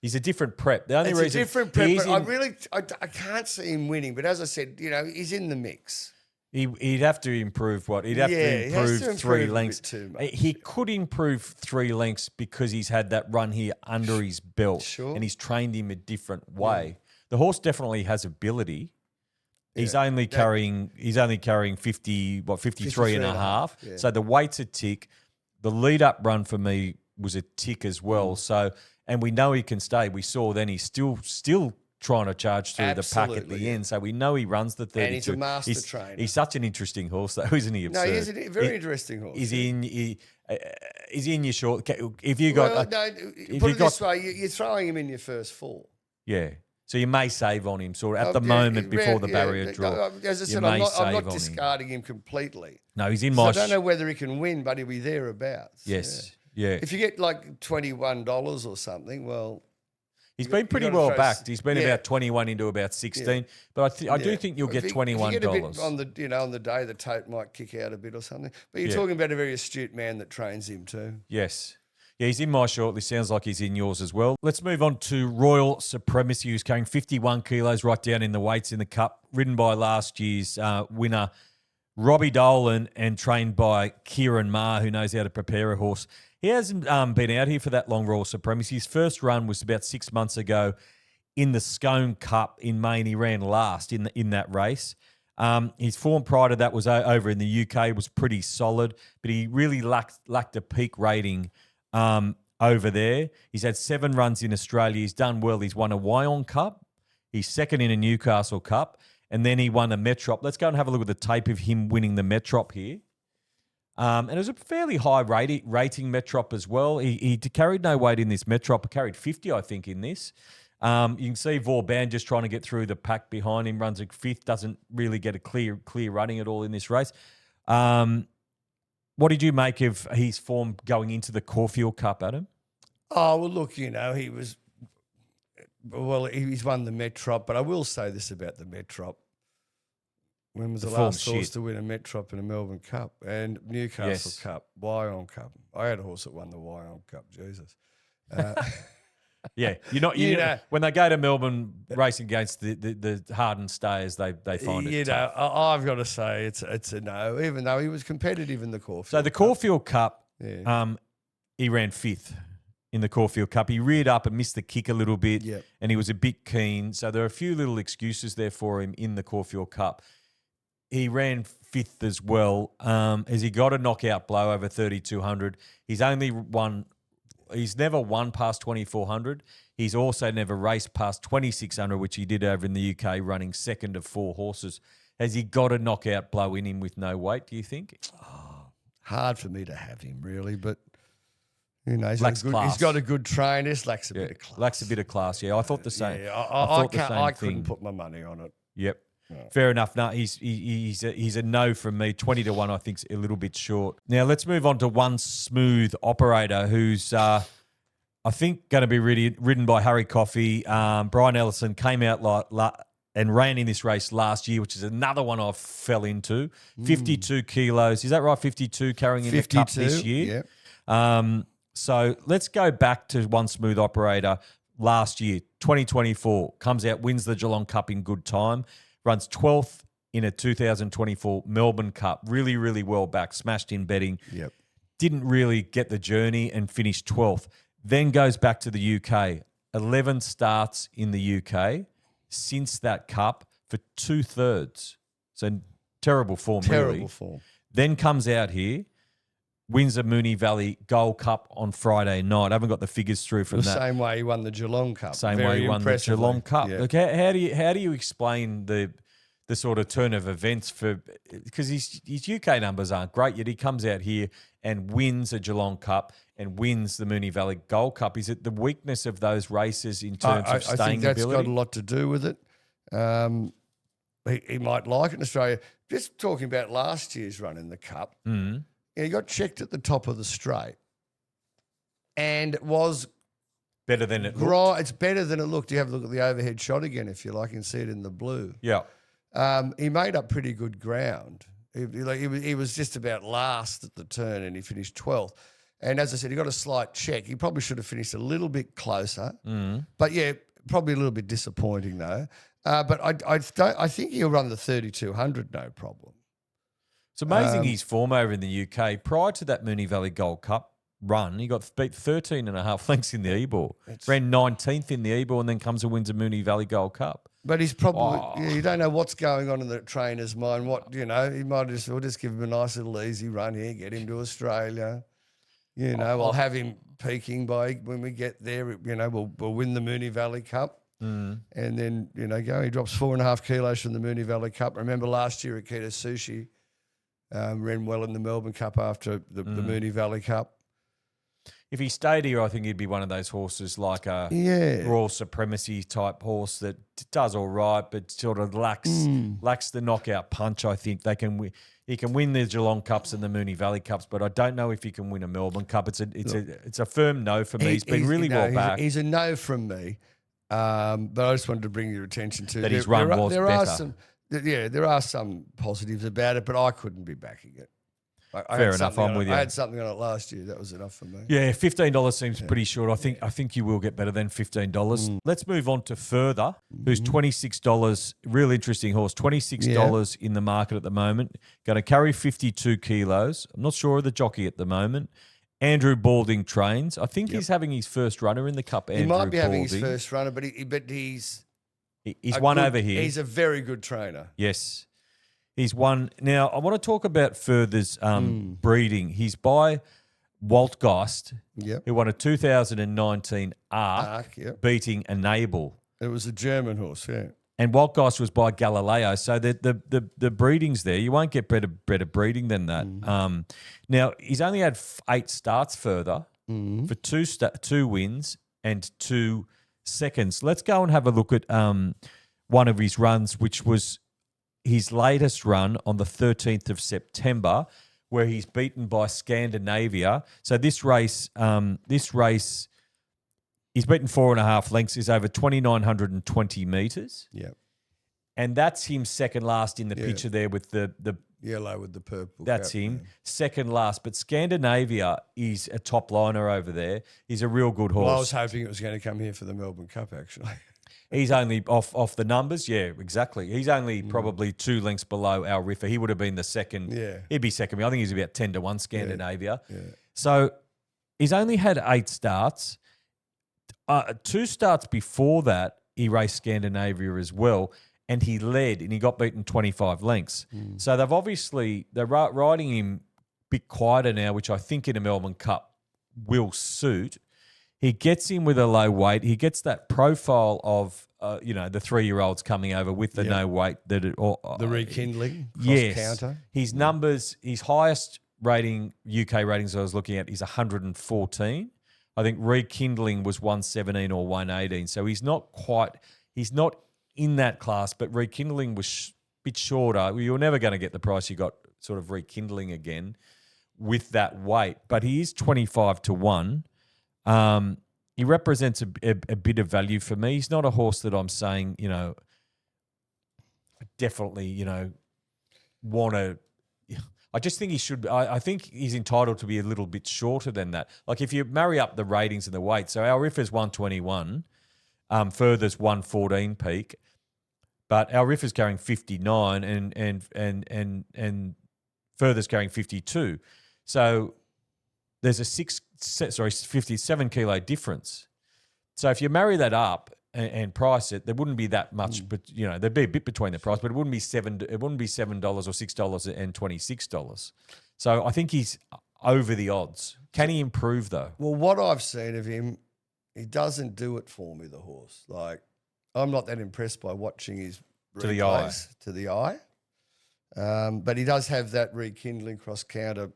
He's a different prep. The only it's reason a different prep, he's but in, I can't see him winning. But as I said, he's in the mix. he'd have to improve what? He'd have to he has improve, to improve 3 a bit lengths. too much, He could improve 3 lengths because he's had that run here under his belt. Sure. And he's trained him a different way. The horse definitely has ability. He's only carrying 53 and a half. Yeah. So the weight's a tick. The lead up run for me was a tick as well. So, and we know he can stay. We saw then he's still trying to charge through the pack at the end. So we know he runs the 32. And he's a master trainer. He's such an interesting horse, though, isn't he? No, Absurd? he is a very interesting horse. Is in your short. If you got, put it this way: you're throwing him in your first 4. yeah. So you may save on him, sort of at the moment before the barrier draw. As I said, you I'm may not save on discarding him completely. No, he's in So my. I don't know whether he can win, but he'll be thereabouts. Yes, yeah. If you get like $21 or something, well, He's been pretty gotta well throw backed. He's been about 21 into about 16, but I do think you'll get $21. If you get a bit on the day, the tote might kick out a bit or something. But you're talking about a very astute man that trains him too. Yes. Yeah, he's in my shortlist. Sounds like he's in yours as well. Let's move on to Royal Supremacy, who's carrying 51 kilos right down in the weights in the Cup, ridden by last year's winner, Robbie Dolan, and trained by Kieran Maher, who knows how to prepare a horse. He hasn't been out here for that long, Royal Supremacy. His first run was about 6 months ago in the Scone Cup in Maine. He ran last in that race. His form prior to that was over in the UK, was pretty solid, but he really lacked a peak rating over there. He's had 7 runs in Australia. He's done well. He's won a Wyong Cup. He's second in a Newcastle Cup, and then he won a Metrop. Let's go and have a look at the tape of him winning the Metrop here. And it was a fairly high rating Metrop as well. He carried no weight in this Metrop. He carried 50, I think, in this. You can see Vauban just trying to get through the pack behind him, runs a 5th, doesn't really get a clear running at all in this race. What did you make of his form going into the Caulfield Cup, Adam? Oh, well, look, he's won the Metrop, but I will say this about the Metrop. When was the last horse to win a Metrop in a Melbourne Cup and Newcastle Cup, Wyong Cup? I had a horse that won the Wyong Cup, Jesus. Yeah, when they go to Melbourne racing against the hardened stayers, they find it tough. I've got to say it's a no, even though he was competitive in the Caulfield. So the Caulfield Cup, he ran 5th in the Caulfield Cup. He reared up and missed the kick a little bit, and he was a bit keen. So there are a few little excuses there for him in the Caulfield Cup. He ran 5th as well. Has he got a knockout blow over 3,200? He's never won past 2,400. He's also never raced past 2,600, which he did over in the UK, running second of 4 horses. Has he got a knockout blow in him with no weight, do you think? Hard for me to have him, really, but he's got a good trainer. Just lacks a bit of class. Lacks a bit of class, yeah. I thought the same. Yeah, I couldn't put my money on it. Yep. No. Fair enough. No, he's a no from me. 20-1, I think's a little bit short. Now let's move on to One Smooth Operator, who's I think going to be ridden by Harry Coffey. Brian Ellison came out and ran in this race last year, which is another one I fell into. 52 kilos. Is that right? 52 carrying in 52, the cup this year. Yeah. So let's go back to One Smooth Operator last year, 2024. Comes out, wins the Geelong Cup in good time. Runs 12th in a 2024 Melbourne Cup. Really, really well back. Smashed in betting. Yep. Didn't really get the journey and finished 12th. Then goes back to the UK. 11 starts in the UK since that cup for 2/3. So terrible form, really. Terrible form. Then comes out here, wins the Moonee Valley Gold Cup on Friday night. I haven't got the figures through from that. The same way he won the Geelong Cup. Same way he won the Geelong Cup. Yeah. Look, how do you explain the sort of turn of events because his UK numbers aren't great, yet he comes out here and wins a Geelong Cup and wins the Moonee Valley Gold Cup. Is it the weakness of those races in terms of staying ability? I think that's got a lot to do with it. He might like it in Australia. Just talking about last year's run in the Cup, he got checked at the top of the straight and it was better than it looked. It's better than it looked. You have a look at the overhead shot again if you like and see it in the blue. Yeah. He made up pretty good ground. He was just about last at the turn and he finished 12th. And as I said, he got a slight check. He probably should have finished a little bit closer. But yeah, probably a little bit disappointing though. But I think he'll run the 3,200 no problem. It's amazing his form over in the UK. Prior to that Moonee Valley Gold Cup run, he got beat 13.5 lengths in the E-Ball. Ran 19th in the E-Ball and then comes and wins a Moonee Valley Gold Cup. But he's probably, you don't know what's going on in the trainer's mind. He might we'll just give him a nice little easy run here, get him to Australia. We'll have him peaking by when we get there. We'll win the Moonee Valley Cup. And then, he drops 4.5 kilos from the Moonee Valley Cup. Remember last year at Keto Sushi, ran well in the Melbourne Cup after the Moonee Valley Cup. If he stayed here, I think he'd be one of those horses like a Royal Supremacy type horse that does all right, but sort of lacks the knockout punch. I think he can win the Geelong Cups and the Moonee Valley Cups, but I don't know if he can win a Melbourne Cup. It's a firm no for me. He's been really well back. He's a no from me, but I just wanted to bring your attention to that his run was better. There are some positives about it, but I couldn't be backing it. Fair enough. I'm with you. I had something on it last year. That was enough for me. Yeah, $15 seems pretty short. I think you will get better than $15. Let's move on to Further, who's $26. Real interesting horse. $26 in the market at the moment. Going to carry 52 kilos. I'm not sure of the jockey at the moment. Andrew Balding trains. I think he's having his first runner in the Cup. He might be having his first runner, but he's won over here. He's a very good trainer. Yes. He's won. Now, I want to talk about Further's breeding. He's by Waltgeist, Yep. who won a 2019 Arc, Yep. beating Enable. It was a German horse, yeah. And Waltgeist was by Galileo. So the breeding's there. You won't get better breeding than that. Now, he's only had 8 starts Further for 2 wins and 2 seconds. Let's go and have a look at one of his runs, which was his latest run on the 13th of September, where he's beaten by Scandinavia. So this race, he's beaten 4.5 lengths, is over 2,920 metres. Yeah. And that's him second last in the picture there with the Yellow with the purple. that's cap, him, yeah. second last. But Scandinavia is a top liner over there. He's a real good horse. Well, I was hoping it was going to come here for the Melbourne Cup, actually. He's only off the numbers. Yeah, exactly. He's only probably 2 lengths below our Riffa. He would have been the second. Yeah. He'd be second. I think he's about 10-1 Scandinavia. Yeah. So he's only had 8 starts. 2 starts before that, he raced Scandinavia as well, and he led, and he got beaten 25 lengths. So they're riding him a bit quieter now, which I think in a Melbourne Cup will suit. He gets in with a low weight. He gets that profile of, the 3-year-olds coming over with the no weight. The rekindling, yes. counter. His numbers, his highest rating, UK ratings I was looking at is 114. I think rekindling was 117 or 118. So he's not in that class, but rekindling was a bit shorter. You're never going to get the price you got sort of rekindling again with that weight. But he is 25-1. He represents a bit of value for me. He's not a horse that I'm saying, definitely, want to. I just think he should. I think he's entitled to be a little bit shorter than that. Like if you marry up the ratings and the weight, so our Riffa's 121, Further's 114 peak, but our Riffa's carrying 59 and Further's carrying 52. So there's a 57 kilo difference. So if you marry that up and price it, there wouldn't be that much, but there'd be a bit between the price, but it wouldn't be $7 or $6 and $26. So I think he's over the odds. Can he improve though? Well, what I've seen of him, he doesn't do it for me, the horse. Like, I'm not that impressed by watching his To the eye. replays to the eye. But he does have that rekindling cross counter,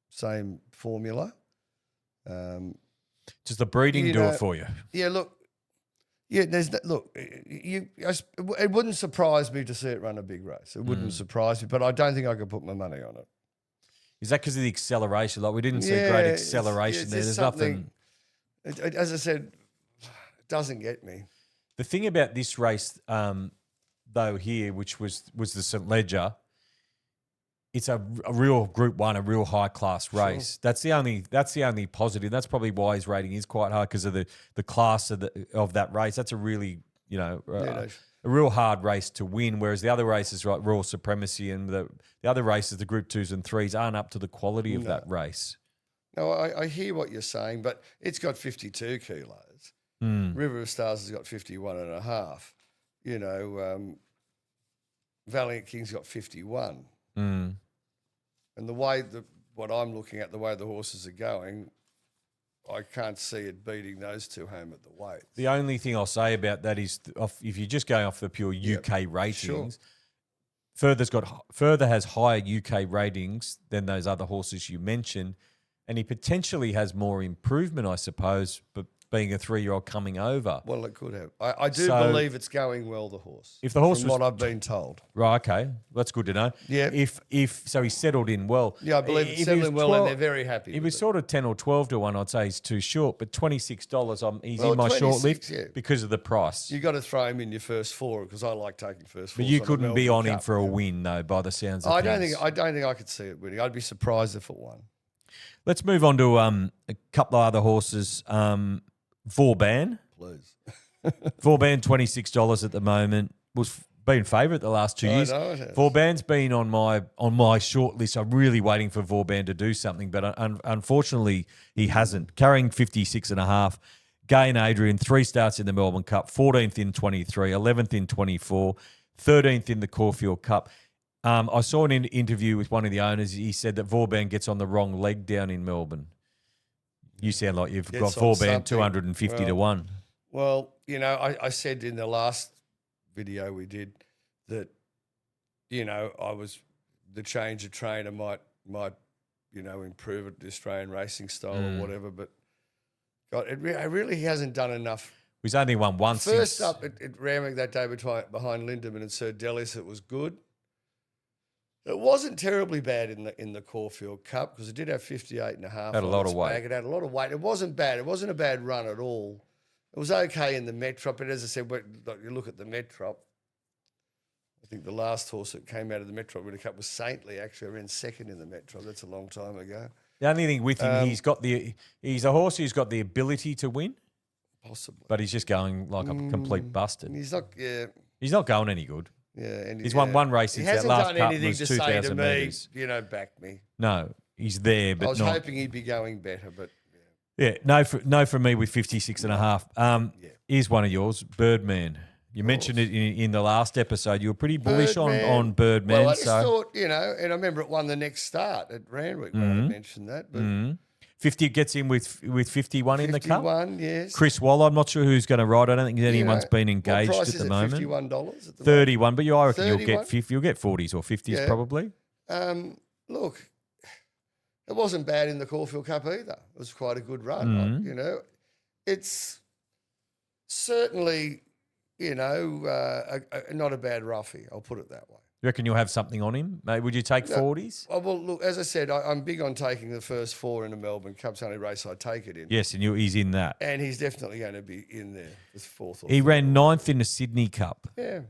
same formula. Does the breeding do it for you? Yeah, look. Yeah, it wouldn't surprise me to see it run a big race. It wouldn't surprise me, but I don't think I could put my money on it. Is that because of the acceleration? Like we didn't see great acceleration there. There's nothing. As I said, it doesn't get me. The thing about this race, though, here, which was the St. Ledger, it's a real Group 1, a real high class race. Sure. That's the only positive. That's probably why his rating is quite high because of the class of that race. That's a really a real hard race to win. Whereas the other races, like Royal Supremacy and the other races, the Group 2s and 3s, aren't up to the quality of that race. No, I hear what you're saying, but it's got 52 kilos. River of Stars has got 51.5. Valiant King's got 51. And the way what I'm looking at, the way the horses are going, I can't see it beating those two home at the weight. The only thing I'll say about that is if you're just going off the pure UK ratings, Further has higher UK ratings than those other horses you mentioned, and he potentially has more improvement, I suppose, but being a 3-year-old coming over. Well, it could have. I do believe it's going well, the horse. If the horse from was, what I've been told. Right, okay. That's good to know. Yeah. If so he's settled in well. Yeah, I believe it's settling well and they're very happy If with he's it. sort of 10 or 12-1, I'd say he's too short, but $26, he's in my short 26, list because of the price. You got to throw him in your first 4 because I like taking first 4. But you couldn't be on him for a win, though, by the sounds of I things. don't think I could see it winning. I'd be surprised if it won. Let's move on to a couple of other horses. Vauban. Please. Vauban, $26 at the moment. Was been favourite the last 2 years. I know it has. Vauban's been on my short list. I'm really waiting for Vauban to do something, but unfortunately he hasn't. Carrying 56.5. Gain Adrian, 3 starts in the Melbourne Cup, 14th in 23, 11th in 24, 13th in the Caulfield Cup. I saw an interview with one of the owners. He said that Vauban gets on the wrong leg down in Melbourne. You sound like you've got Vauban 250 to 1. Well, you know, I said in the last video we did that, you know, the change of trainer might you know, improve it, the Australian racing style or whatever. But God, it really hasn't done enough. He's only won once. First up at Randwick that day behind Lindemann and Sir Delis, it was good. It wasn't terribly bad in the Caulfield Cup because it did have 58.5. Had a lot of weight. It had a lot of weight. It wasn't bad. It wasn't a bad run at all. It was okay in the Metrop, but as I said, you look at the Metrop. I think the last horse that came out of the Metrop Winter Cup was Saintly. Actually, I ran second in the Metrop. That's a long time ago. The only thing with him, he's a horse who's got the ability to win, possibly, but he's just going like a complete busted. He's not. Yeah, he's not going any good. Yeah, and he's won one race since that last cup was 2,000 metres. You know, back me. No, he's there, but I was not. hoping he'd be going better, but yeah, no for me with 56.5. Here's one of yours, Birdman. You mentioned it in the last episode. You were pretty bullish on Birdman. Well, I just thought, you know, and I remember it won the next start at Randwick when I mentioned that. But 50 gets in with 51 in the cup. 51, yes. Chris Waller, I'm not sure who's going to ride. I don't think anyone's been engaged what price at the is moment. $51 at the 31, but I reckon 31? you'll get 40s or 50s probably. Look, it wasn't bad in the Caulfield Cup either. It was quite a good run. You know, it's certainly, you know, not a bad roughie. I'll put it that way. You reckon you'll have something on him? Maybe would you take 40s? Oh, well, look, as I said, I'm big on taking the first 4 in the Melbourne Cup. It's the only race I take it in. Yes, and he's in that. And he's definitely going to be in there with 4th or He 5th. ran 9th in the Sydney Cup. Yeah.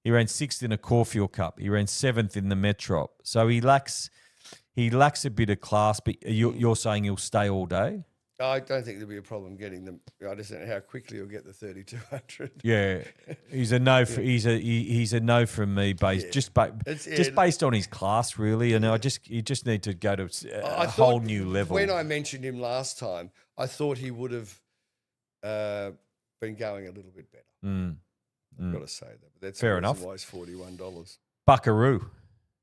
He ran 6th in the Caulfield Cup. He ran 7th in the Metrop. So he lacks a bit of class, but you're saying he'll stay all day? I don't think there'll be a problem getting them. I just don't know how quickly he'll get the 3,200. Yeah, he's a no. He's a no from me, based based on his class, really. And you just need to go to a whole new level. When I mentioned him last time, I thought he would have been going a little bit better. I've got to say that. But that's fair enough. Why he's $41. Buckaroo.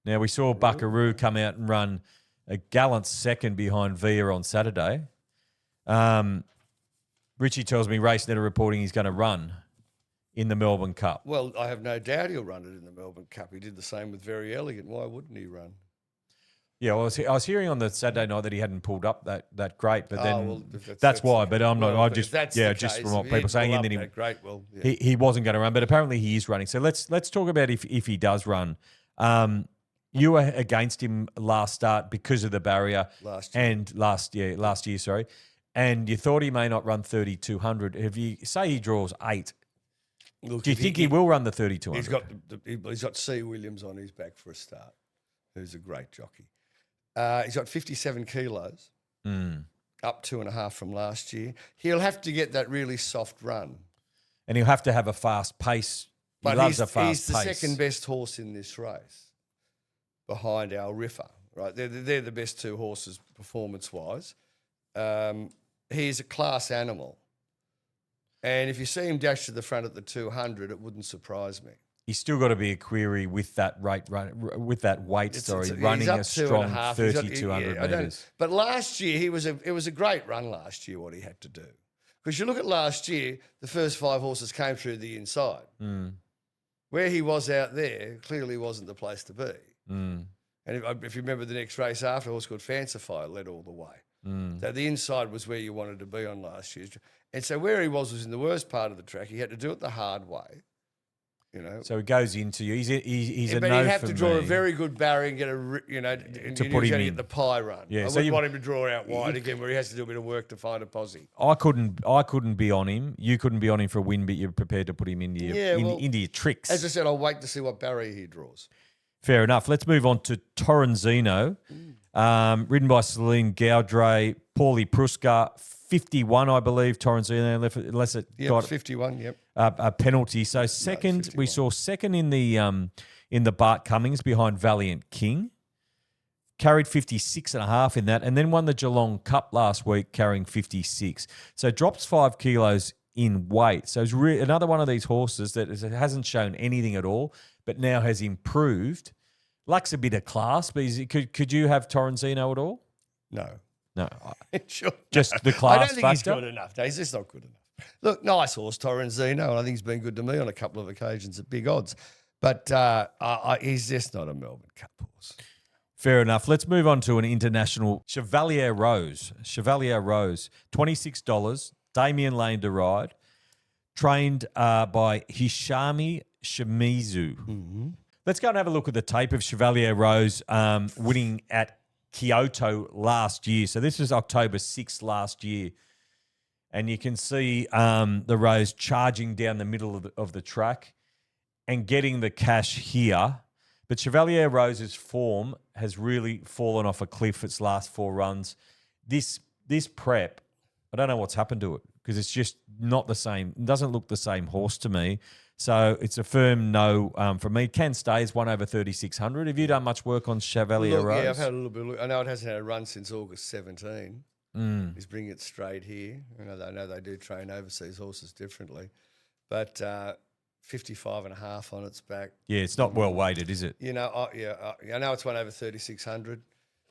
Now we saw Buckaroo come out and run a gallant second behind Via on Saturday. Richie tells me RaceNet are reporting he's going to run in the Melbourne Cup. Well, I have no doubt he'll run it in the Melbourne Cup. He did the same with Very Elegant. Why wouldn't he run? Yeah, well, I was hearing on the Saturday night that he hadn't pulled up that great, but then that's why. But I'm not. I just just from what people saying, and then he wasn't going to run, but apparently he is running. So let's talk about if he does run. You were against him last start because of the barrier last year, sorry. And you thought he may not run 3,200. If you say he draws 8, do you think he will run the 3,200? He's got C. Williams on his back for a start, who's a great jockey. He's got 57 kilos, up 2.5 from last year. He'll have to get that really soft run. And he'll have to have a fast pace. He loves a fast pace. He's the second best horse in this race behind our Riffa, right? They're the best 2 horses performance-wise. He's a class animal. And if you see him dash to the front at the 200, it wouldn't surprise me. He's still got to be a query with that weight. Running a strong 3,200 metres. But last year, it was a great run last year, what he had to do. Because you look at last year, the first 5 horses came through the inside. Where he was out there clearly wasn't the place to be. And if you remember the next race after, a horse called Fancify led all the way. So the inside was where you wanted to be on last year. And so where he was in the worst part of the track. He had to do it the hard way, you know. So he goes into you. He's a no for me. But he'd have to draw a very good barrier and get to put him in. Get the pie run. Yeah, I wouldn't want him to draw out wide again where he has to do a bit of work to find a posse. I couldn't be on him. You couldn't be on him for a win, but you're prepared to put him into your tricks. As I said, I'll wait to see what barrier he draws. Fair enough. Let's move on to Torrenzino. Ridden by Celine Gaudray, Paulie Pruska, 51, I believe, Torrenzino, unless it got 51, a penalty. So second, we saw second in the Bart Cummings behind Valiant King. Carried 56.5 in that, and then won the Geelong Cup last week carrying 56. So drops 5 kilos in weight. So it's another one of these horses that hasn't shown anything at all, but now has improved. Lacks a bit of class, but could you have Torrenzino at all? No. No. Sure. Just the I class don't think he's factor? good enough. No, he's just not good enough. Look, nice horse, Torrenzino, and I think he's been good to me on a couple of occasions at big odds. But he's just not a Melbourne Cup horse. Fair enough. Let's move on to an international. Chevalier Rose, $26. Damien Lane to ride. Trained by Hishami Shimizu. Mm-hmm. Let's go and have a look at the tape of Chevalier Rose winning at Kyoto last year. So this was October 6th last year. And you can see the Rose charging down the middle of the track and getting the cash here. But Chevalier Rose's form has really fallen off a cliff its last 4 runs. This prep, I don't know what's happened to it because it's just not the same. It doesn't look the same horse to me. So it's a firm no from me. Can stay is 1/3600. Have you done much work on Chevalier Rose? Yeah, I've had a little bit of look. I know it hasn't had a run since August 17. He's bringing it straight here. I know they do train overseas horses differently. But 55.5 on its back. Yeah, it's not well weighted, is it? I know it's 1/3600,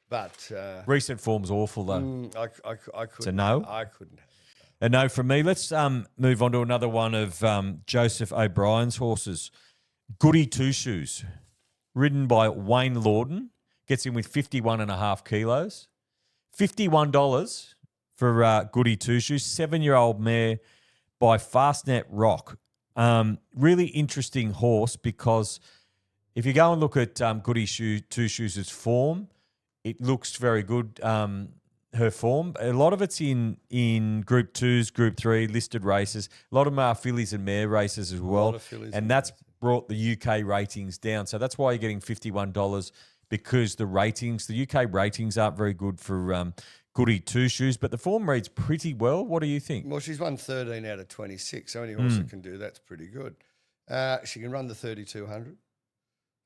but Recent form's awful though. I couldn't. It's a no? I couldn't have it. A no from me. Let's move on to another one of Joseph O'Brien's horses. Goody Two Shoes, ridden by Wayne Lawden, gets in with 51.5 kilos. $51 for Goody Two Shoes, 7-year-old mare by Fastnet Rock. Really interesting horse because if you go and look at Goody Two Shoes' form, it looks very good. Her form, a lot of it's in Group 2s, Group 3 listed races. A lot of them are fillies and mare races as well, and that's brought the UK ratings down. So that's why you're getting $51 because the UK ratings aren't very good for Goody Two Shoes, but the form reads pretty well. What do you think? Well, she's won 13 out of 26. So any horse that can do that's pretty good. She can run the 3200,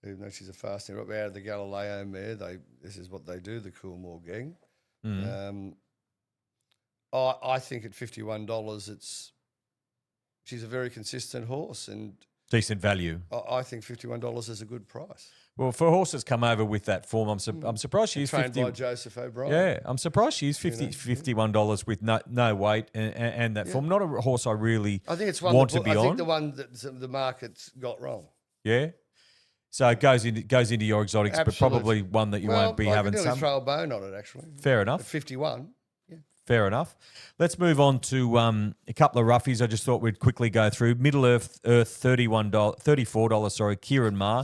even though she's a fast out of the Galileo mare. This is what they do, the Coolmore gang. I think at $51, she's a very consistent horse and decent value. I think $51 is a good price. Well, for horses come over with that form, I'm surprised she's trained by Joseph O'Brien. Yeah, I'm surprised she's $51 with no weight and that form. Not a horse I really I think it's want to be on. I think the one that the market's got wrong. Yeah. So it goes into your exotics, Absolutely. but probably one that you won't be having some. some. Throw a bone on it, actually. Fair enough. At 51. Yeah. Fair enough. Let's move on to a couple of roughies. I just thought we'd quickly go through. Middle Earth $34. Sorry, Kieran Ma,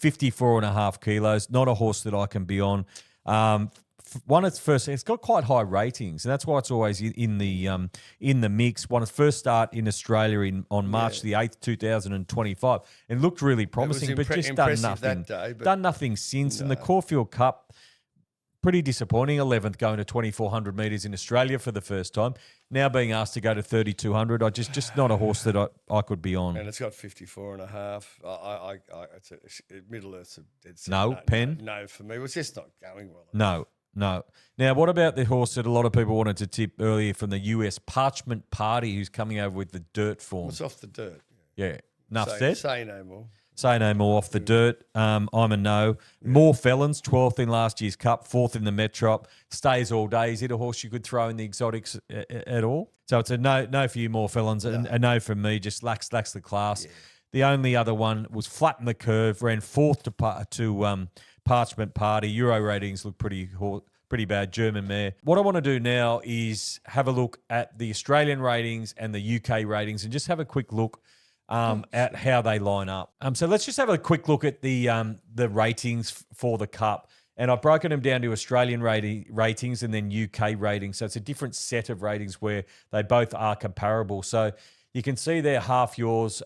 54.5 kilos. Not a horse that I can be on. It's got quite high ratings, and that's why it's always in the mix. Won its first start in Australia on March the 8th, 2025, and looked really promising, but just done nothing. Done nothing since. And the Caulfield Cup, pretty disappointing. 11th going to 2,400 metres in Australia for the first time. Now being asked to go to 3,200, just not a horse that I could be on. And it's got 54.5. It's Middle Earth. Pen? No, for me. It's just not going well. No. Now, what about the horse that a lot of people wanted to tip earlier from the US, Parchment Party, who's coming over with the dirt form? It's off the dirt. Yeah. Enough said. Say no more. Say no more off the dirt. I'm a no. Yeah. More Felons, 12th in last year's Cup, 4th in the Metrop. Stays all day. Is it a horse you could throw in the exotics at all? So it's a no for you, More Felons. No. A no from me, just lacks the class. Yeah. The only other one was Flatten the Curve, ran 4th to Parchment Party. Euro ratings look pretty bad. German mare. What I want to do now is have a look at the Australian ratings and the UK ratings and just have a quick look at how they line up. So let's just have a quick look at the ratings for the Cup. And I've broken them down to Australian ratings and then UK ratings. So it's a different set of ratings where they both are comparable. So you can see there half yours,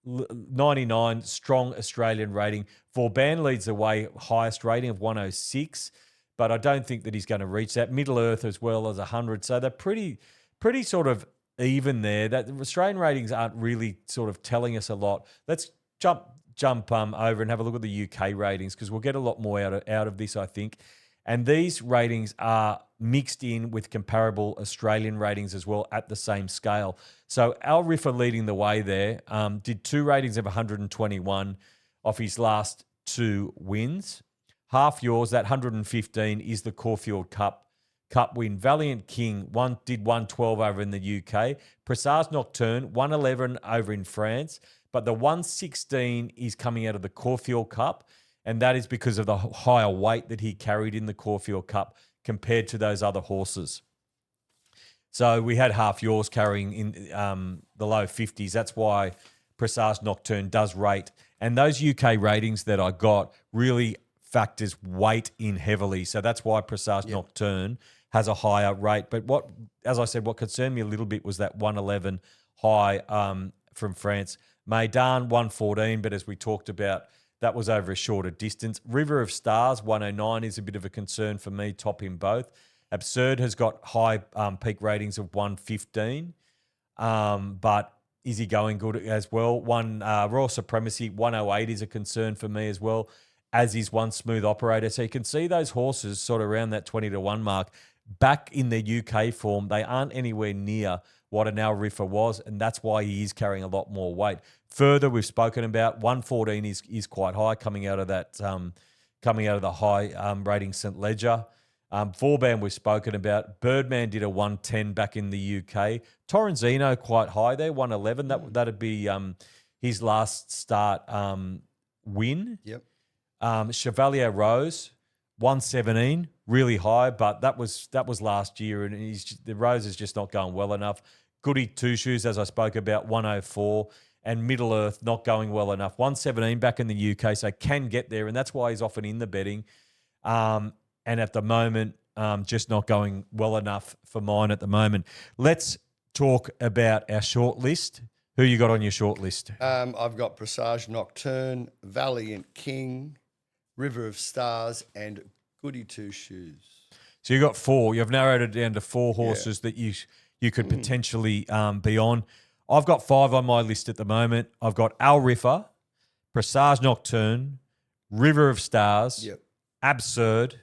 99, strong Australian rating. Vauban leads the way, highest rating of 106, but I don't think that he's going to reach that. Middle Earth as well as 100. So they're pretty sort of even there. That the Australian ratings aren't really sort of telling us a lot. Let's jump over and have a look at the UK ratings because we'll get a lot more out of this, I think. And these ratings are mixed in with comparable Australian ratings as well at the same scale. So our Riffa leading the way there, did 2 ratings of 121 off his last 2 wins. Half yours, that 115 is the Caulfield Cup win. Valiant King did 112 over in the UK. Presage Nocturne 111 over in France, but the 116 is coming out of the Caulfield Cup, and that is because of the higher weight that he carried in the Caulfield Cup compared to those other horses. So we had half yours carrying in the low 50s. That's why Presage Nocturne does rate. And those UK ratings that I got really factors weight in heavily. So that's why Presage Nocturne has a higher rate. But as I said, what concerned me a little bit was that 111 high from France. Maidan 114, but as we talked about, that was over a shorter distance. River of Stars 109 is a bit of a concern for me, top in both. Absurde has got high peak ratings of 115, but is he going good as well? Royal Supremacy 108 is a concern for me as well, as is One Smooth Operator. So you can see those horses sort of around that 20-1 mark. Back in their UK form, they aren't anywhere near what a now Riffa was, and that's why he is carrying a lot more weight. Further, we've spoken about 114 is quite high coming out of that, coming out of the high rating St. Ledger. Vauban we've spoken about. Birdman did a 110 back in the UK. Torrenzino quite high there, 111. That'd be his last start win. Yep. Chevalier Rose 117, really high, but that was last year, and the Rose is just not going well enough. Goody Two Shoes, as I spoke about, 104, and Middle Earth not going well enough. 117 back in the UK, so can get there, and that's why he's often in the betting. And at the moment, just not going well enough for mine at the moment. Let's talk about our shortlist. Who you got on your shortlist? I've got Presage Nocturne, Valiant King, River of Stars, and Goody Two Shoes. So you got 4. You've narrowed it down to 4 horses that you could potentially be on. I've got 5 on my list at the moment. I've got Riffa, Presage Nocturne, River of Stars, Absurde,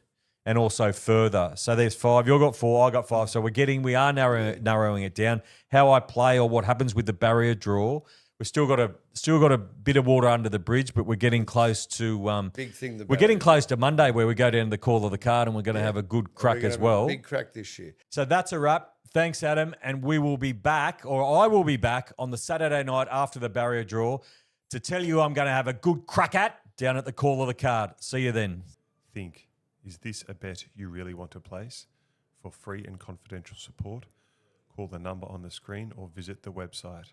and also Further. So there's 5. You've got 4, I got 5. So we are narrowing it down. How I play or what happens with the barrier draw, we've still got a bit of water under the bridge, but we're getting close to Big thing. We're getting close to Monday, where we go down to the call of the card, and we're going to have a good crack as well. Big crack this year. So that's a wrap. Thanks, Adam, and we will be back, or I will be back on the Saturday night after the barrier draw to tell you I'm going to have a good crack at down at the call of the card. See you then. Think, is this a bet you really want to place? For free and confidential support, call the number on the screen or visit the website.